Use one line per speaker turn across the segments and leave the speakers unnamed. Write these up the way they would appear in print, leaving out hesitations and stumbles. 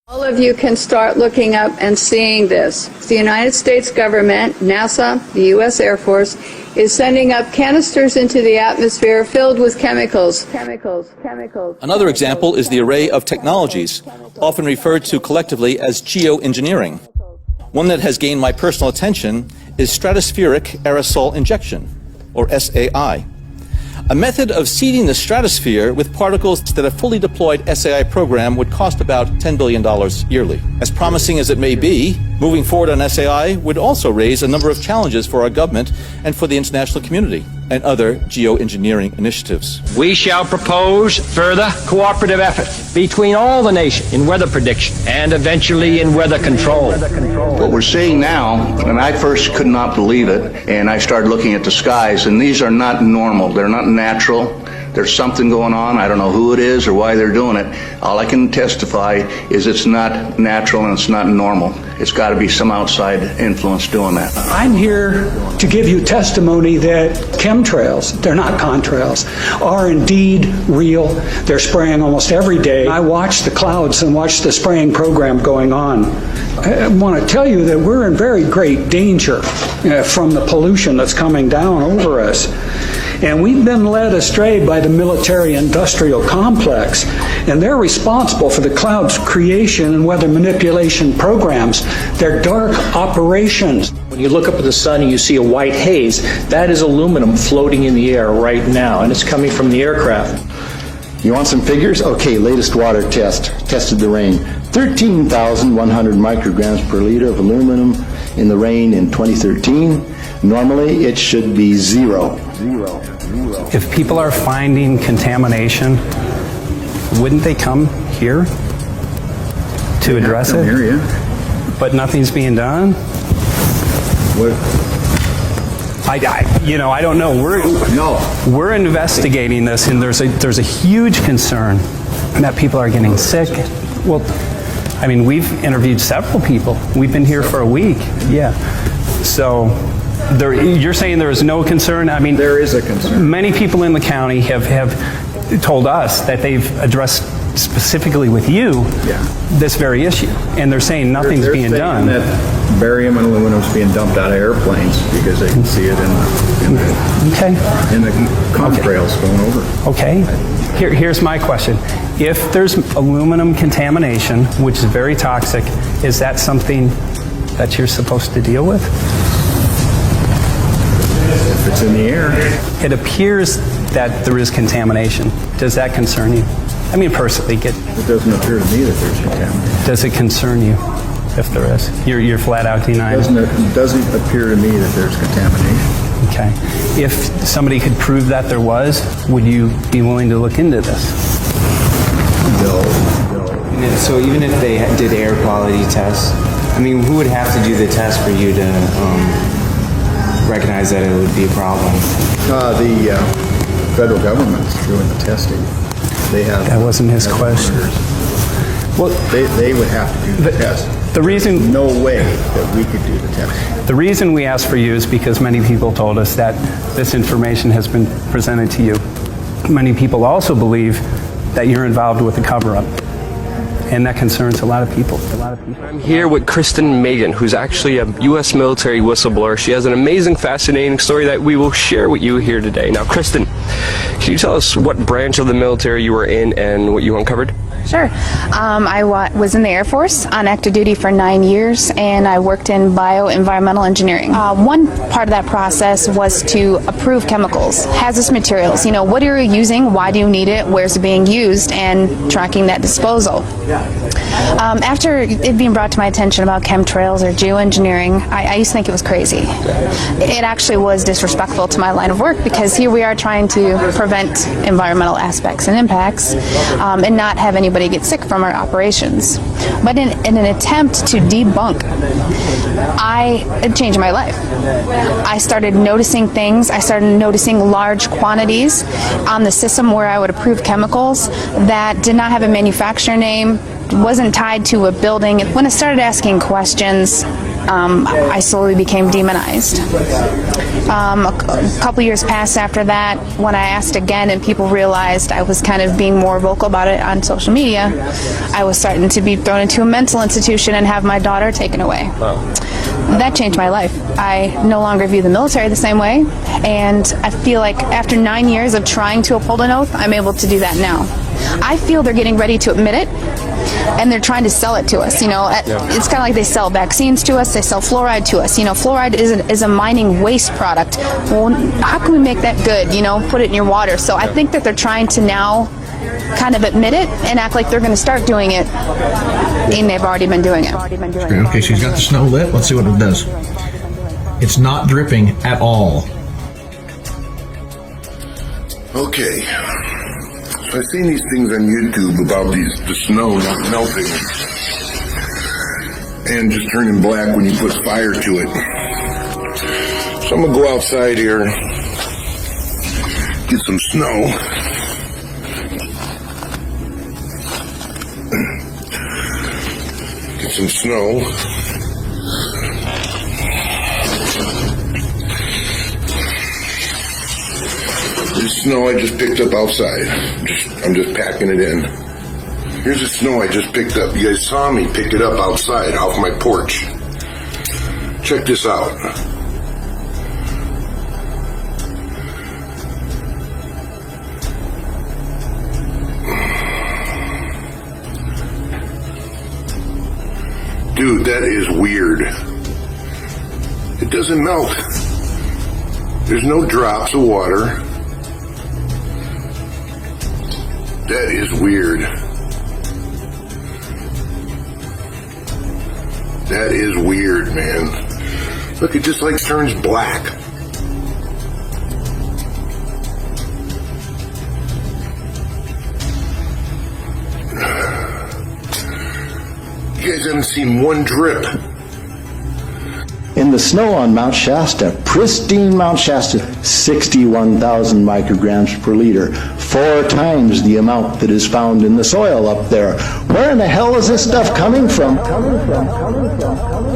All of you can start looking up and seeing this. The United States government, NASA, the U.S. Air Force, is sending up canisters into the atmosphere filled with chemicals.
Another example is the array of technologies, often referred to collectively as geoengineering. One that has gained my personal attention is stratospheric aerosol injection, or SAI. A method of seeding the stratosphere with particles that a fully deployed SAI program would cost about $10 billion yearly. As promising as it may be, moving forward on SAI would also raise a number of challenges for our government and for the international community and other geoengineering initiatives.
We shall propose further cooperative effort between all the nations in weather prediction and eventually in weather control.
What we're seeing now, and I first could not believe it, and I started looking at the skies, and these are not normal. They're not natural. There's something going on. I don't know who it is or why they're doing it. All I can testify is it's not natural and it's not normal. It's got to be some outside influence doing that.
I'm here to give you testimony that chemtrails, they're not contrails, are indeed real. They're spraying almost every day. I watch the clouds and watch the spraying program going on. I want to tell you that we're in very great danger from the pollution that's coming down over us. And we've been led astray by the military-industrial complex, and they're responsible for the cloud's creation and weather manipulation programs. They're dark operations.
When you look up at the sun and you see a white haze, that is aluminum floating in the air right now, and it's coming from the aircraft.
You want some figures? Okay, latest water test. Tested the rain. 13,100 micrograms per liter of aluminum in the rain in 2013. Normally, it should be zero.
If people are finding contamination, wouldn't they come here to address it?
Here, yeah.
But nothing's being done?
What?
I don't know. We're investigating this, and there's a huge concern that people are getting sick. Well, I mean, we've interviewed several people. We've been here for a week. Yeah. So you're saying there is no concern? I mean,
there is a concern.
Many people in the county have told us that they've addressed specifically with you this very issue, and they're saying nothing's being done.
That barium and aluminum is being dumped out of airplanes because they can see it in the chemtrails going over.
Okay. Here's my question. If there's aluminum contamination, which is very toxic, is that something that you're supposed to deal with?
If it's in the air.
It appears that there is contamination. Does that concern you? I mean, personally,
it doesn't appear to me that there's contamination.
Does it concern you if there is? You're flat out denying it?
It doesn't appear to me that there's contamination.
Okay. If somebody could prove that there was, would you be willing to look into this?
No.
So even if they did air quality tests, I mean, who would have to do the test for you to recognize that it would be a problem?
The federal government's doing the testing. They have.
That wasn't his question.
Well, they would have to do the test.
The reason,
no way that we could do the test.
The reason we asked for you is because many people told us that this information has been presented to you. Many people also believe that you're involved with the cover-up, and that concerns a lot of people.
I'm here with Kristen Megan, who's actually a U.S. military whistleblower. She has an amazing, fascinating story that we will share with you here today. Now, Kristen, can you tell us what branch of the military you were in and what you uncovered?
Sure. I was in the Air Force on active duty for 9 years, and I worked in bioenvironmental engineering. One part of that process was to approve chemicals, hazardous materials. You know, what are you using? Why do you need it? Where's it being used? And tracking that disposal. After it being brought to my attention about chemtrails or geoengineering, I used to think it was crazy. It actually was disrespectful to my line of work, because here we are trying to prevent environmental aspects and impacts and not have anybody get sick from our operations. But in an attempt to debunk, it changed my life. I started noticing things. I started noticing large quantities on the system where I would approve chemicals that did not have a manufacturer name, wasn't tied to a building. When I started asking questions, I slowly became demonized. A couple years passed after that when I asked again and people realized I was kind of being more vocal about it on social media. I was starting to be thrown into a mental institution and have my daughter taken away. That changed my life. I no longer view the military the same way, and I feel like after 9 years of trying to uphold an oath, I'm able to do that now. I feel they're getting ready to admit it, and they're trying to sell it to us. You know, it's kind of like they sell vaccines to us, they sell fluoride to us. You know, fluoride is a mining waste product. Well, how can we make that good? You know, put it in your water. So I think that they're trying to now kind of admit it and act like they're going to start doing it, and they've already been doing it.
Okay, she's got the snow lit. Let's see what it does. It's not dripping at all.
Okay. So I've seen these things on YouTube about the snow not melting and just turning black when you put fire to it. So I'm going to go outside here, get some snow. Get some snow. This snow I just picked up outside. I'm just packing it in. Here's the snow I just picked up. You guys saw me pick it up outside off my porch. Check this out. Dude, that is weird. It doesn't melt. There's no drops of water. That is weird. That is weird, man. Look, it just like turns black. You guys haven't seen one drip.
In the snow on Mount Shasta, pristine Mount Shasta, 61,000 micrograms per liter, 4 times the amount that is found in the soil up there. Where in the hell is this stuff coming from?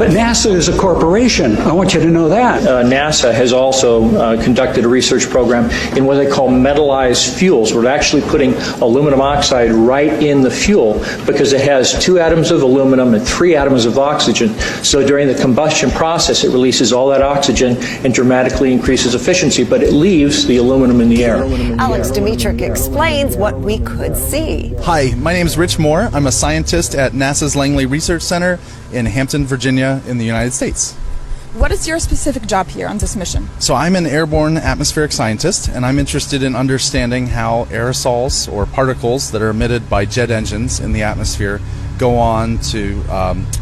But NASA is a corporation. I want you to know that.
NASA has also conducted a research program in what they call metallized fuels. We're actually putting aluminum oxide right in the fuel because it has 2 atoms of aluminum and 3 atoms of oxygen. So during the combustion process, it releases all that oxygen and dramatically increases efficiency, but it leaves the aluminum in the air.
Alex Dimitrick explains what we could see.
Hi, my name is Rich Moore. I'm a scientist at NASA's Langley Research Center in Hampton, Virginia, in the United States.
What is your specific job here on this mission?
So I'm an airborne atmospheric scientist, and I'm interested in understanding how aerosols or particles that are emitted by jet engines in the atmosphere go on to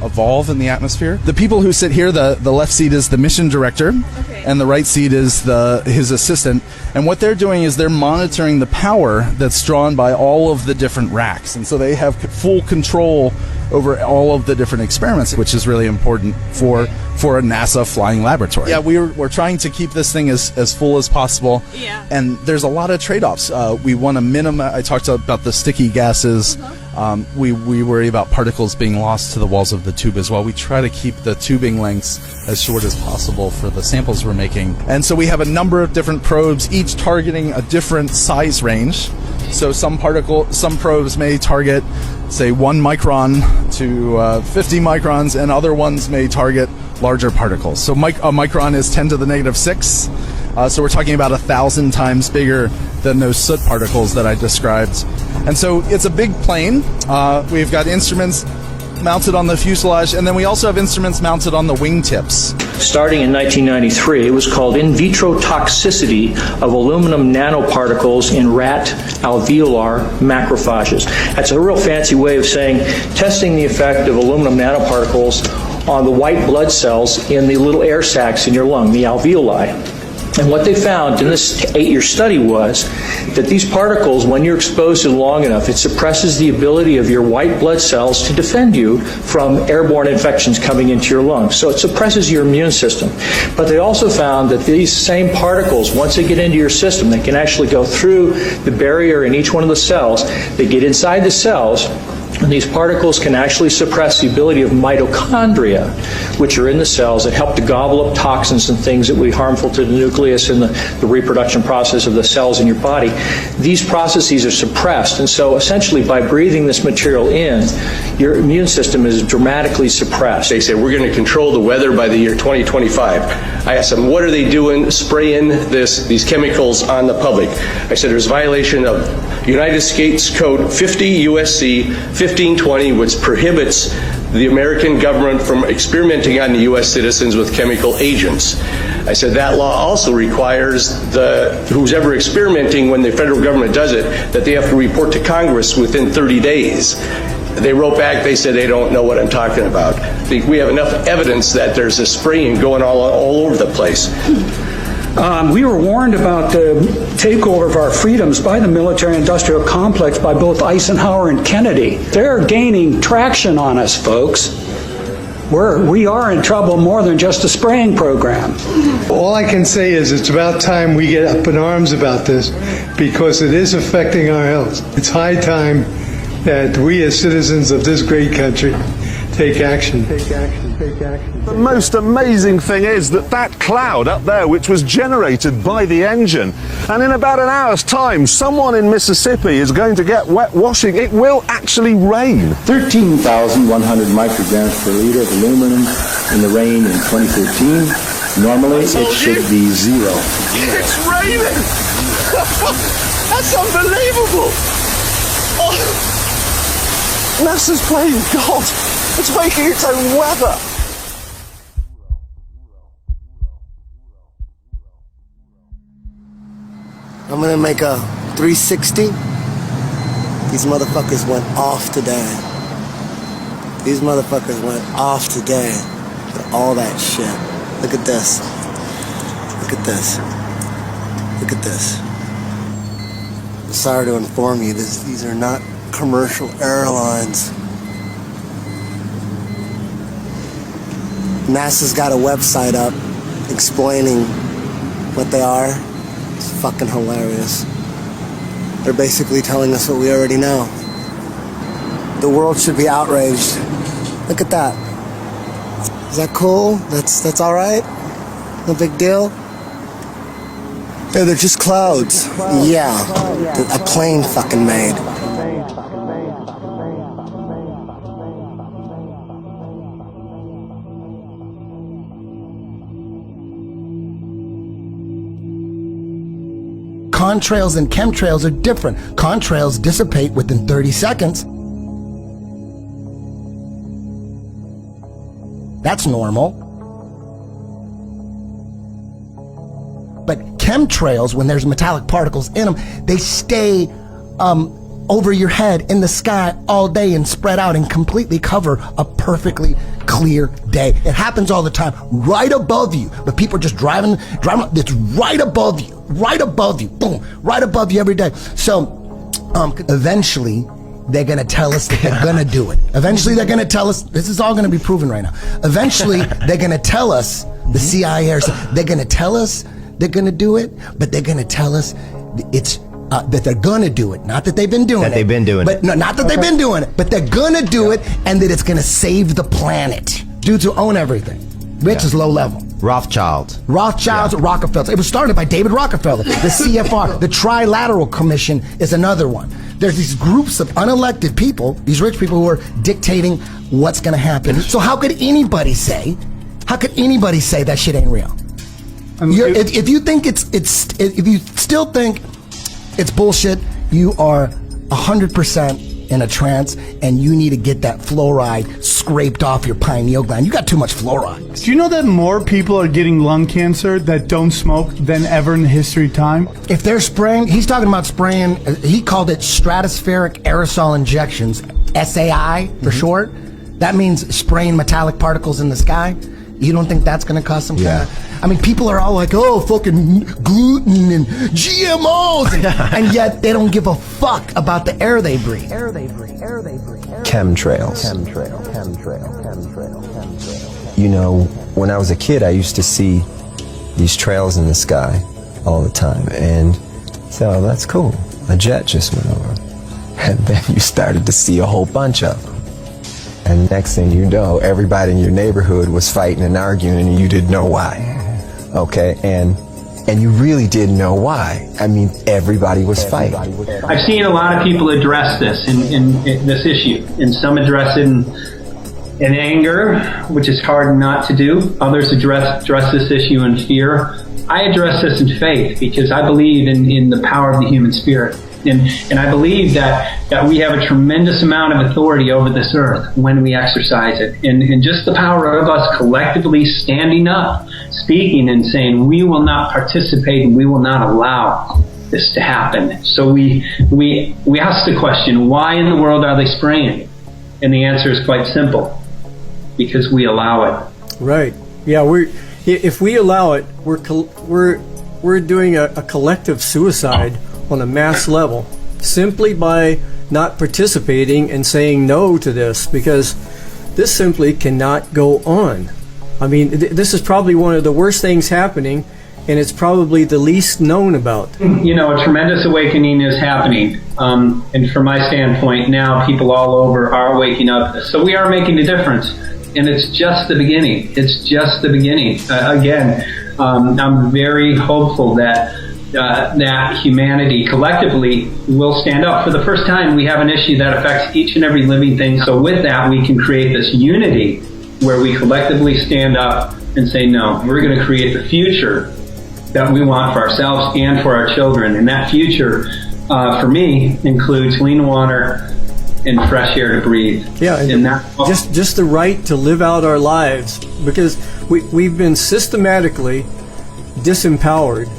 evolve in the atmosphere. The people who sit here, the left seat is the mission director, and the right seat is his assistant. And what they're doing is they're monitoring the power that's drawn by all of the different racks. And so they have full control over all of the different experiments, which is really important for a NASA flying laboratory. Yeah, we're trying to keep this thing as full as possible. Yeah. And there's a lot of trade-offs. We want to minimize. I talked about the sticky gases. We worry about particles being lost to the walls of the tube as well. We try to keep the tubing lengths as short as possible for the samples we're making. And so we have a number of different probes, each targeting a different size range. So some probes may target, say, 1 micron to 50 microns, and other ones may target larger particles. So a micron is 10 to the negative 6. So we're talking about 1,000 times bigger than those soot particles that I described. And so it's a big plane. We've got instruments mounted on the fuselage, and then we also have instruments mounted on the wingtips.
Starting in 1993, it was called in vitro toxicity of aluminum nanoparticles in rat alveolar macrophages. That's a real fancy way of saying testing the effect of aluminum nanoparticles on the white blood cells in the little air sacs in your lung, the alveoli. And what they found in this 8-year study was that these particles, when you're exposed to them long enough, it suppresses the ability of your white blood cells to defend you from airborne infections coming into your lungs. So it suppresses your immune system. But they also found that these same particles, once they get into your system, they can actually go through the barrier in each one of the cells. They get inside the cells. And these particles can actually suppress the ability of mitochondria, which are in the cells that help to gobble up toxins and things that would be harmful to the nucleus and the reproduction process of the cells in your body. These processes are suppressed, and so essentially by breathing this material in, your immune system is dramatically suppressed.
They said, we're going to control the weather by the year 2025. I asked them, what are they doing, spraying these chemicals on the public? I said, there's a violation of United States Code 50 USC 1520, which prohibits the American government from experimenting on the U.S. citizens with chemical agents. I said that law also requires who's ever experimenting, when the federal government does it, that they have to report to Congress within 30 days. They wrote back, they said they don't know what I'm talking about. We have enough evidence that there's a spraying going all over the place.
We were warned about the takeover of our freedoms by the military-industrial complex by both Eisenhower and Kennedy. They're gaining traction on us, folks. We are in trouble more than just a spraying program.
All I can say is it's about time we get up in arms about this, because it is affecting our health. It's high time that we as citizens of this great country take action.
The most amazing thing is that cloud up there, which was generated by the engine, and in about an hour's time, someone in Mississippi is going to get wet washing. It will actually rain.
13,100 micrograms per liter of aluminum in the rain in 2013. Normally, it should be 0.
It's raining! That's unbelievable! Oh. NASA's playing God. It's making its own weather.
I'm gonna make a 360. These motherfuckers went off today. These motherfuckers went off today with all that shit. Look at this. Look at this. Look at this. Sorry to inform you, these are not commercial airlines. NASA's got a website up explaining what they are. It's fucking hilarious. They're basically telling us what we already know. The world should be outraged. Look at that. Is that cool? That's all right? No big deal? Yeah, they're just clouds. Yeah, a plane fucking made.
Contrails and chemtrails are different. Contrails dissipate within 30 seconds. That's normal. But chemtrails, when there's metallic particles in them, they stay over your head in the sky all day and spread out and completely cover a perfectly clear day. It happens all the time, right above you, but people are just driving, it's right above you, boom, right above you every day. So eventually they're gonna tell us that they're gonna do it. Eventually they're gonna tell us, this is all gonna be proven right now. Eventually they're gonna tell us, the CIA, they're gonna tell us they're gonna do it, but they're gonna tell us it's that they're gonna do it, not that they've been doing it.
That they've been doing it.
No, not that they've been doing it, but they're gonna do it, and that it's gonna save the planet. Dudes who own everything. Rich is low level.
Rothschilds,
Rockefellers. It was started by David Rockefeller. The CFR, the Trilateral Commission, is another one. There's these groups of unelected people, these rich people who are dictating what's gonna happen. So how could anybody say that shit ain't real? If you think if you still think it's bullshit, you are 100% in a trance, and you need to get that fluoride scraped off your pineal gland. You got too much fluoride.
Do you know that more people are getting lung cancer that don't smoke than ever in history of time?
If they're spraying, he's talking about spraying, he called it stratospheric aerosol injections, SAI for short. That means spraying metallic particles in the sky. You don't think that's going to cause some kind of... I mean, people are all like, oh, fucking gluten and GMOs, and yet they don't give a fuck about the air they breathe.
chemtrails. You know, when I was a kid, I used to see these trails in the sky all the time, and so that's cool. A jet just went over. And then you started to see a whole bunch of them. And next thing you know, everybody in your neighborhood was fighting and arguing and you didn't know why. Okay, and you really didn't know why. I mean, everybody was fighting.
I've seen a lot of people address this in this issue, and some address it in anger, which is hard not to do. Others address this issue in fear. I address this in faith because I believe in the power of the human spirit. And I believe that we have a tremendous amount of authority over this earth when we exercise it. And just the power of us collectively standing up, speaking and saying, we will not participate and we will not allow this to happen. So we ask the question, why in the world are they spraying? And the answer is quite simple, because we allow it.
Right. Yeah, if we allow it, we're doing a collective suicide on a mass level, simply by not participating and saying no to this, because this simply cannot go on. I mean, this is probably one of the worst things happening, and it's probably the least known about.
You know, a tremendous awakening is happening. And from my standpoint, now people all over are waking up. So we are making a difference. And it's just the beginning. It's just the beginning. I'm very hopeful that humanity collectively will stand up. For the first time, we have an issue that affects each and every living thing. So with that, we can create this unity where we collectively stand up and say, no, we're going to create the future that we want for ourselves and for our children. And that future, for me, includes clean water and fresh air to breathe.
Yeah, and just the right to live out our lives, because we've been systematically disempowered.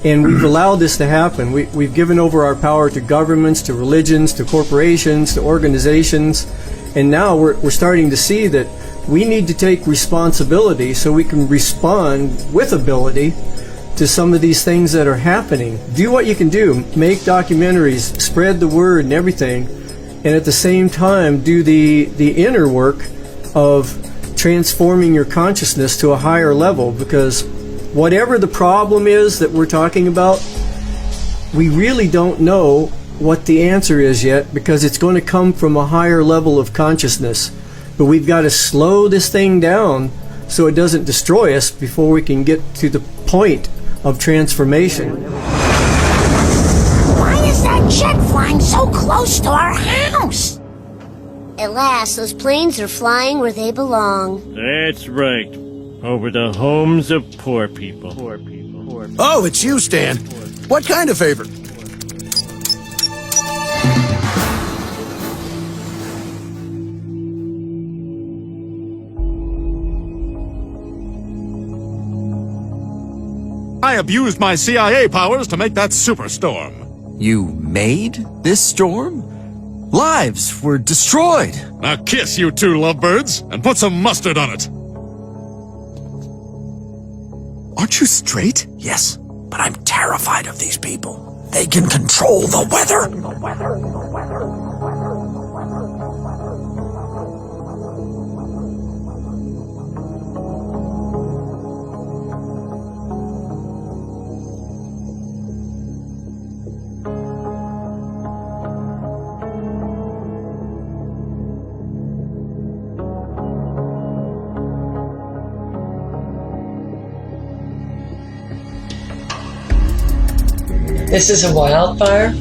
And we've allowed this to happen. We've given over our power to governments, to religions, to corporations, to organizations. And now we're starting to see that we need to take responsibility so we can respond with ability to some of these things that are happening. Do what you can do. Make documentaries, spread the word and everything. And at the same time, do the inner work of transforming your consciousness to a higher level, because whatever the problem is that we're talking about, we really don't know what the answer is yet, because it's going to come from a higher level of consciousness. But we've got to slow this thing down so it doesn't destroy us before we can get to the point of transformation.
Why is that jet flying so close to our house? At last, those planes are flying where they belong.
That's right. Over the homes of poor people.
Oh, it's you, Stan. What kind of favor?
I abused my CIA powers to make that superstorm.
You made this storm? Lives were destroyed.
Now kiss, you two lovebirds, and put some mustard on it.
Aren't you straight?
Yes, but I'm terrified of these people. They can control the weather.
This is a wildfire.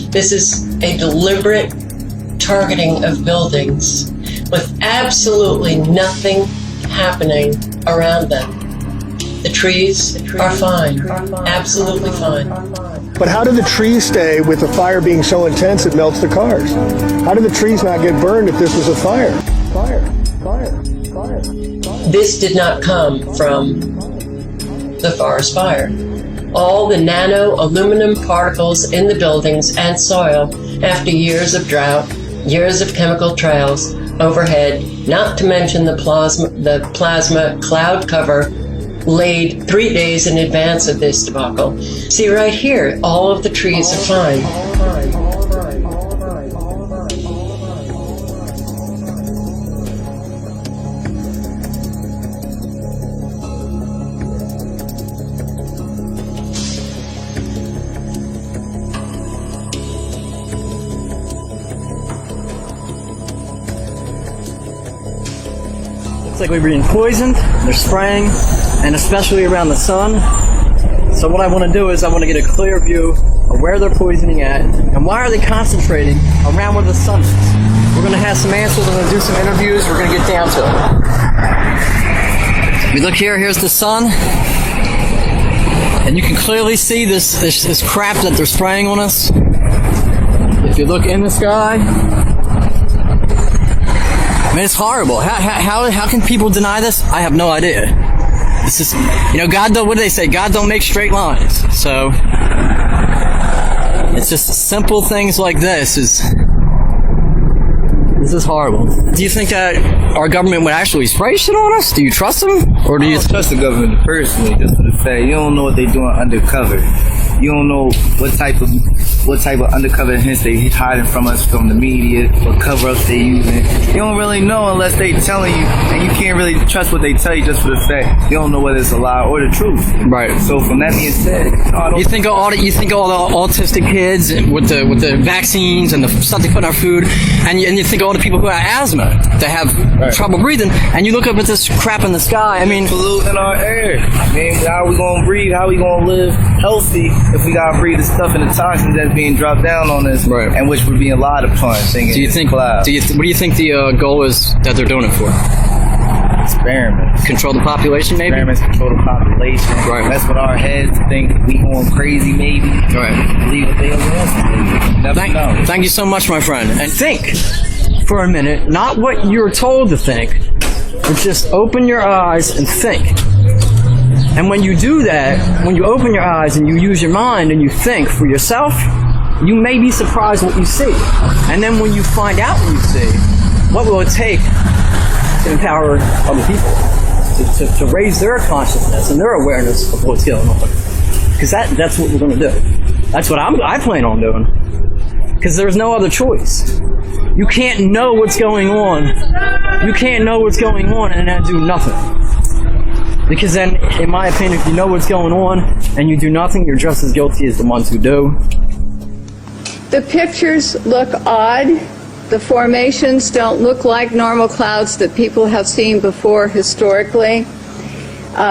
This is a deliberate targeting of buildings with absolutely nothing happening around them. The trees are fine, absolutely fine.
But how do the trees stay with the fire being so intense it melts the cars? How do the trees not get burned if this was a fire?
This did not come from the forest fire. All the nano aluminum particles in the buildings and soil after years of drought, years of chemical trails overhead, not to mention the plasma cloud cover laid 3 days in advance of this debacle. See right here, all of the trees are fine.
Looks like we're being poisoned. They're spraying, and especially around the sun. So what I want to do is I want to get a clear view of where they're poisoning at, and why are they concentrating around where the sun is. We're going to have some answers. We're going to do some interviews. We're going to get down to it. We look here. Here's the sun, and you can clearly see this crap that they're spraying on us. If you look in the sky, I mean, it's horrible. How can people deny this? I have no idea. This is, God don't, what do they say? God don't make straight lines. So, it's just simple things like this is horrible. Do you think that our government would actually spray shit on us? Do you trust them? Or do you
trust the government personally, just for the fact you don't know what they're doing undercover. You don't know what type of undercover hints they hiding from us from the media, what cover-ups they using. You don't really know unless they telling you, and you can't really trust what they tell you just for the fact you don't know whether it's a lie or the truth.
Right.
So from that being said,
you think all the autistic kids with the vaccines and the stuff they put in our food, and you think of all the people who have asthma that have trouble breathing, and you look up at this crap in the sky. I mean,
polluting our air. I mean, how are we gonna breathe? How are we gonna live healthy if we gotta breathe the stuff and the toxins that's being dropped down on us, and which we're being lied upon?
Do you think? What do you think the goal is that they're doing it for?
Experiments.
Control the population, maybe.
Experiments, control the population.
Right.
Mess with our heads. Think we going crazy, maybe.
Right.
Believe what they want to believe.
Thank you so much, my friend. And think for a minute, not what you're told to think, but just open your eyes and think. And when you do that, when you open your eyes and you use your mind and you think for yourself, you may be surprised what you see. And then when you find out what you see, what will it take to empower other people, to raise their consciousness and their awareness of what's going on? Because that's what we're going to do. That's what I plan on doing. Because there's no other choice. You can't know what's going on. You can't know what's going on and then do nothing. Because then, in my opinion, if you know what's going on and you do nothing, you're just as guilty as the ones who do.
The pictures look odd. The formations don't look like normal clouds that people have seen before historically.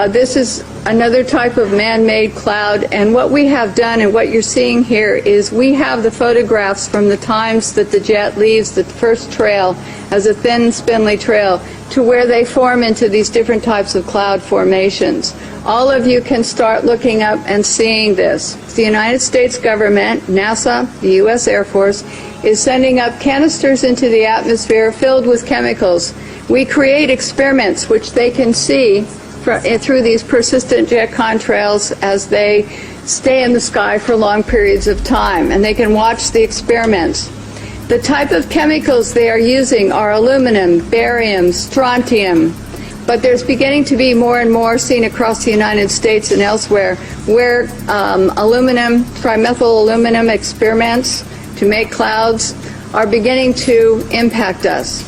This is another type of man-made cloud, and what we have done and what you're seeing here is we have the photographs from the times that the jet leaves the first trail as a thin, spindly trail to where they form into these different types of cloud formations. All of you can start looking up and seeing this. The United States government, NASA, the U.S. Air Force, is sending up canisters into the atmosphere filled with chemicals. We create experiments which they can see through these persistent jet contrails as they stay in the sky for long periods of time, and they can watch the experiments. The type of chemicals they are using are aluminum, barium, strontium, but there's beginning to be more and more seen across the United States and elsewhere where aluminum, trimethyl aluminum experiments to make clouds are beginning to impact us.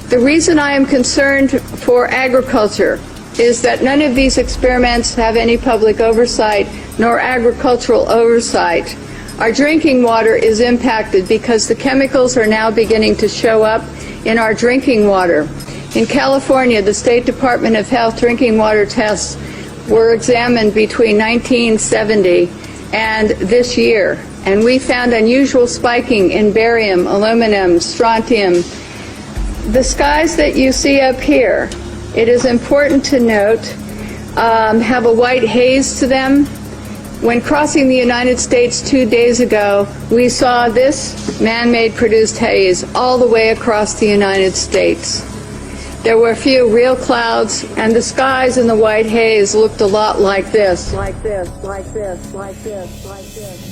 The reason I am concerned for agriculture is that none of these experiments have any public oversight nor agricultural oversight. Our drinking water is impacted because the chemicals are now beginning to show up in our drinking water. In California, the State Department of Health drinking water tests were examined between 1970 and this year, and we found unusual spiking in barium, aluminum, strontium. The skies that you see up here, it is important to note, have a white haze to them. When crossing the United States 2 days ago, we saw this man-made produced haze all the way across the United States. There were a few real clouds, and the skies in the white haze looked a lot like this. Like this, like this, like this, like this.